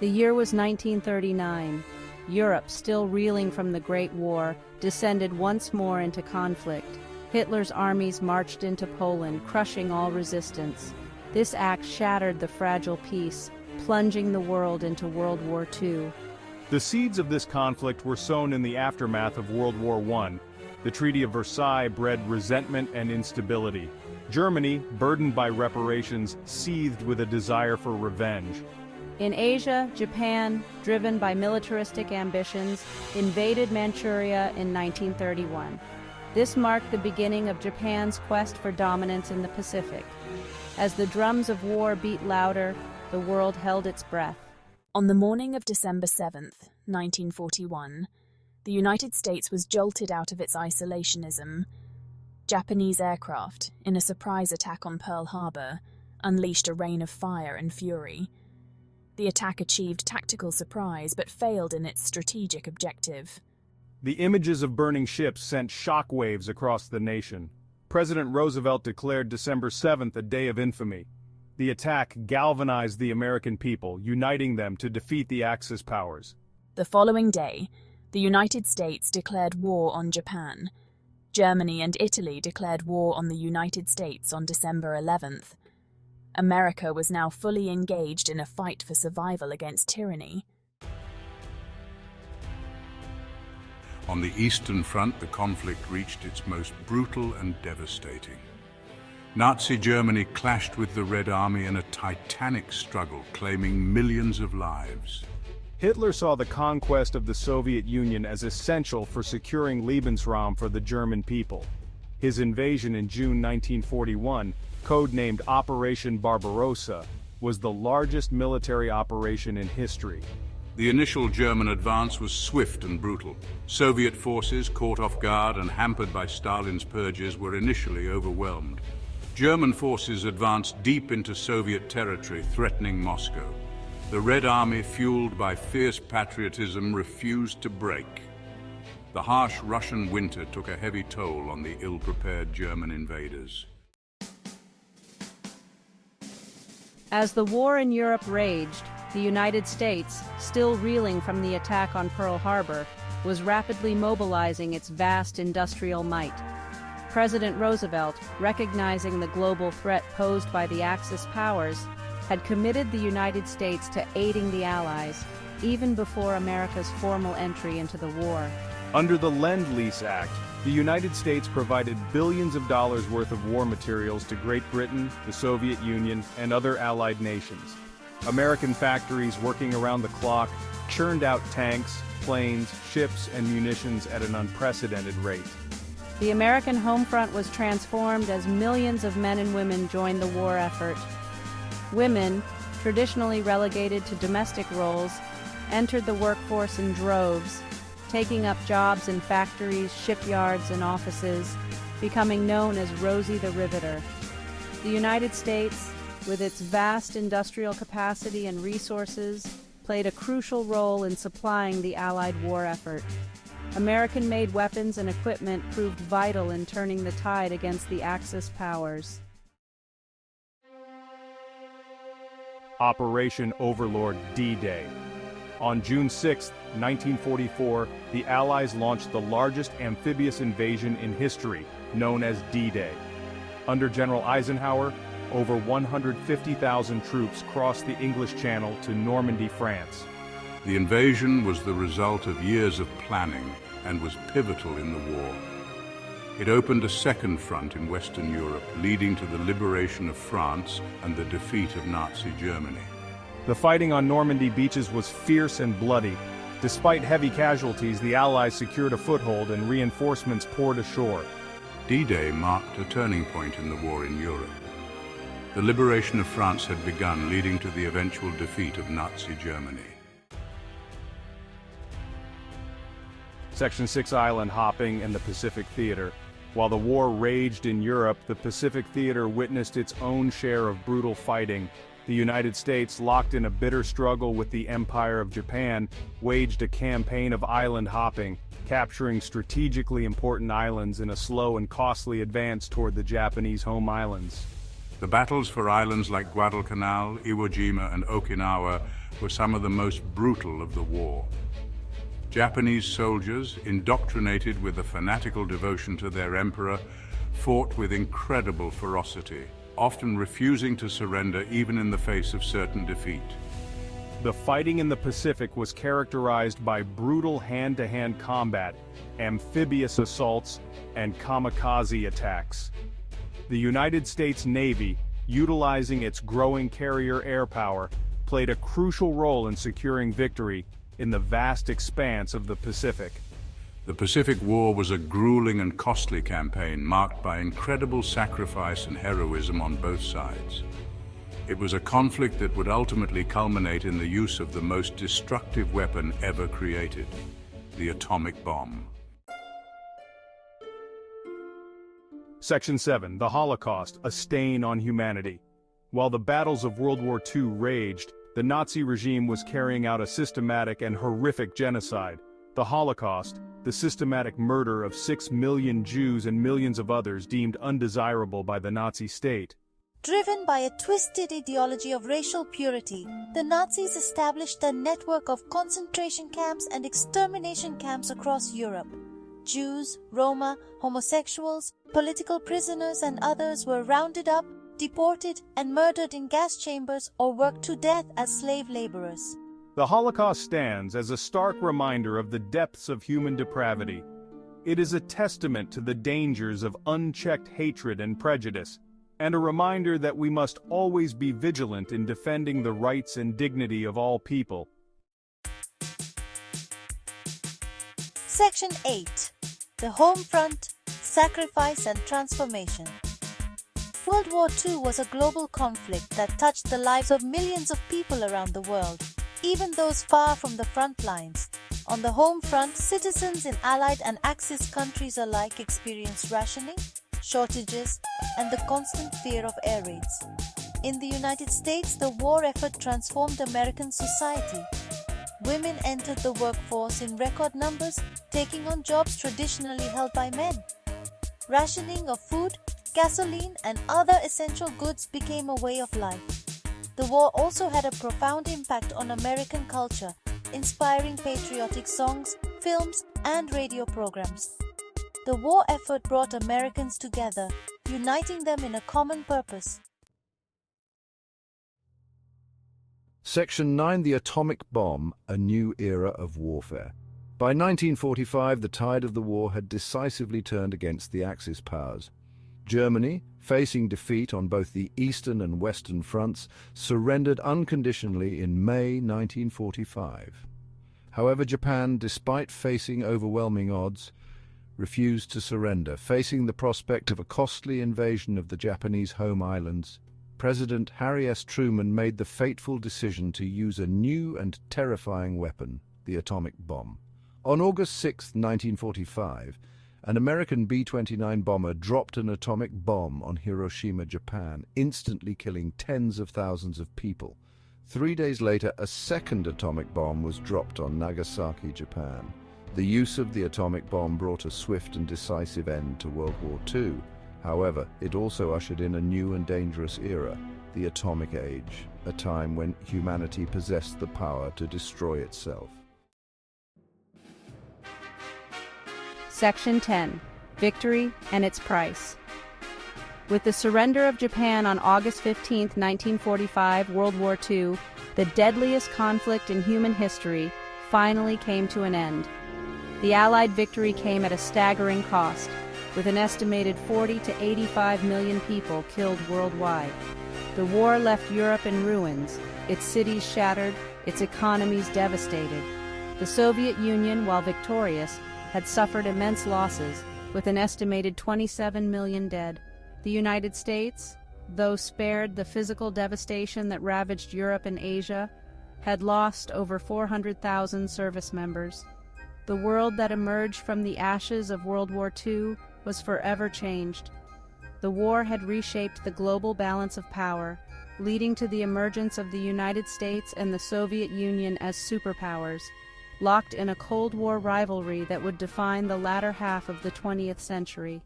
The year was 1939. Europe, still reeling from the Great War, descended once more into conflict. Hitler's armies marched into Poland, crushing all resistance. This act shattered the fragile peace, plunging the world into World War II. The seeds of this conflict were sown in the aftermath of World War I. The Treaty of Versailles bred resentment and instability. Germany, burdened by reparations, seethed with a desire for revenge. In Asia, Japan, driven by militaristic ambitions, invaded Manchuria in 1931. This marked the beginning of Japan's quest for dominance in the Pacific. As the drums of war beat louder, the world held its breath. On the morning of December 7th, 1941, the United States was jolted out of its isolationism. Japanese aircraft, in a surprise attack on Pearl Harbor, unleashed a rain of fire and fury. The attack achieved tactical surprise but failed in its strategic objective. The images of burning ships sent shockwaves across the nation. President Roosevelt declared December 7th a day of infamy. The attack galvanized the American people, uniting them to defeat the Axis powers. The following day, the United States declared war on Japan. Germany and Italy declared war on the United States on December 11th. America was now fully engaged in a fight for survival against tyranny. On the Eastern Front, the conflict reached its most brutal and devastating. Nazi Germany clashed with the Red Army in a titanic struggle, claiming millions of lives. Hitler saw the conquest of the Soviet Union as essential for securing Lebensraum for the German people. His invasion in June 1941, codenamed Operation Barbarossa, was the largest military operation in history. The initial German advance was swift and brutal. Soviet forces, caught off guard and hampered by Stalin's purges, were initially overwhelmed. German forces advanced deep into Soviet territory, threatening Moscow. The Red Army, fueled by fierce patriotism, refused to break. The harsh Russian winter took a heavy toll on the ill-prepared German invaders. As the war in Europe raged, the United States, still reeling from the attack on Pearl Harbor, was rapidly mobilizing its vast industrial might. President Roosevelt, recognizing the global threat posed by the Axis powers, had committed the United States to aiding the Allies, even before America's formal entry into the war. Under the Lend-Lease Act, the United States provided billions of dollars worth of war materials to Great Britain, the Soviet Union, and other allied nations. American factories working around the clock churned out tanks, planes, ships, and munitions at an unprecedented rate. The American home front was transformed as millions of men and women joined the war effort. Women, traditionally relegated to domestic roles, entered the workforce in droves, taking up jobs in factories, shipyards, and offices, becoming known as Rosie the Riveter. The United States, with its vast industrial capacity and resources, played a crucial role in supplying the Allied war effort. American-made weapons and equipment proved vital in turning the tide against the Axis powers. Operation Overlord D-Day. On June 6, 1944, the Allies launched the largest amphibious invasion in history, known as D-Day. Under General Eisenhower, over 150,000 troops crossed the English Channel to Normandy, France. The invasion was the result of years of planning and was pivotal in the war. It opened a second front in Western Europe, leading to the liberation of France and the defeat of Nazi Germany. The fighting on Normandy beaches was fierce and bloody. Despite heavy casualties, the Allies secured a foothold and reinforcements poured ashore. D-Day marked a turning point in the war in Europe. The liberation of France had begun, leading to the eventual defeat of Nazi Germany. Section 6 island hopping and the Pacific Theater. While the war raged in Europe, the Pacific Theater witnessed its own share of brutal fighting. The United States, locked in a bitter struggle with the Empire of Japan, waged a campaign of island hopping, capturing strategically important islands in a slow and costly advance toward the Japanese home islands. The battles for islands like Guadalcanal, Iwo Jima, and Okinawa were some of the most brutal of the war. Japanese soldiers, indoctrinated with a fanatical devotion to their emperor, fought with incredible ferocity, often refusing to surrender even in the face of certain defeat. The fighting in the Pacific was characterized by brutal hand-to-hand combat, amphibious assaults, and kamikaze attacks. The United States Navy, utilizing its growing carrier air power, played a crucial role in securing victory in the vast expanse of the Pacific. The Pacific War was a grueling and costly campaign marked by incredible sacrifice and heroism on both sides. It was a conflict that would ultimately culminate in the use of the most destructive weapon ever created, the atomic bomb. Section 7. The Holocaust, a stain on humanity. While the battles of World War II raged, the Nazi regime was carrying out a systematic and horrific genocide. The Holocaust, the systematic murder of 6 million Jews and millions of others deemed undesirable by the Nazi state. Driven by a twisted ideology of racial purity, the Nazis established a network of concentration camps and extermination camps across Europe. Jews, Roma, homosexuals, political prisoners and others were rounded up, deported and murdered in gas chambers or worked to death as slave laborers. The Holocaust stands as a stark reminder of the depths of human depravity. It is a testament to the dangers of unchecked hatred and prejudice, and a reminder that we must always be vigilant in defending the rights and dignity of all people. Section 8. The Home Front, Sacrifice and Transformation. World War II was a global conflict that touched the lives of millions of people around the world, even those far from the front lines. On the home front, citizens in Allied and Axis countries alike experienced rationing, shortages, and the constant fear of air raids. In the United States, the war effort transformed American society. Women entered the workforce in record numbers, taking on jobs traditionally held by men. Rationing of food, gasoline, and other essential goods became a way of life. The war also had a profound impact on American culture, inspiring patriotic songs, films, and radio programs. The war effort brought Americans together, uniting them in a common purpose. Section 9. The Atomic Bomb, a New Era of Warfare. By 1945, the tide of the war had decisively turned against the Axis powers. Germany, facing defeat on both the eastern and western fronts, surrendered unconditionally in May 1945. However, Japan, despite facing overwhelming odds, refused to surrender. Facing the prospect of a costly invasion of the Japanese home islands, President Harry S. Truman made the fateful decision to use a new and terrifying weapon, the atomic bomb. On August 6, 1945, an American B-29 bomber dropped an atomic bomb on Hiroshima, Japan, instantly killing tens of thousands of people. 3 days later, a second atomic bomb was dropped on Nagasaki, Japan. The use of the atomic bomb brought a swift and decisive end to World War II. However, it also ushered in a new and dangerous era, the Atomic Age, a time when humanity possessed the power to destroy itself. Section 10. Victory and its price. With the surrender of Japan on August 15, 1945, World War II, the deadliest conflict in human history, finally came to an end. The Allied victory came at a staggering cost, with an estimated 40 to 85 million people killed worldwide. The war left Europe in ruins, its cities shattered, its economies devastated. The Soviet Union, while victorious, had suffered immense losses, with an estimated 27 million dead. The United States, though spared the physical devastation that ravaged Europe and Asia, had lost over 400,000 service members. The world that emerged from the ashes of World War II was forever changed. The war had reshaped the global balance of power, leading to the emergence of the United States and the Soviet Union as superpowers, locked in a Cold War rivalry that would define the latter half of the 20th century.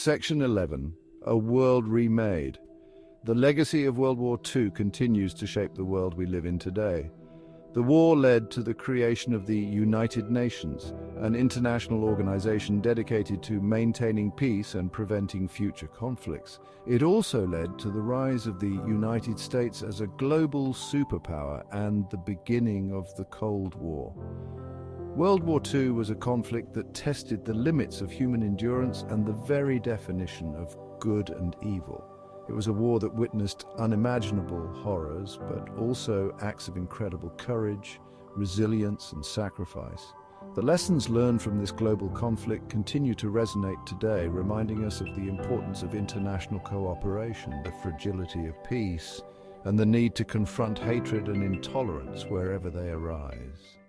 Section 11. A World Remade. The legacy of World War II continues to shape the world we live in today. The war led to the creation of the United Nations, an international organization dedicated to maintaining peace and preventing future conflicts. It also led to the rise of the United States as a global superpower and the beginning of the Cold War. World War II was a conflict that tested the limits of human endurance and the very definition of good and evil. It was a war that witnessed unimaginable horrors, but also acts of incredible courage, resilience, and sacrifice. The lessons learned from this global conflict continue to resonate today, reminding us of the importance of international cooperation, the fragility of peace, and the need to confront hatred and intolerance wherever they arise.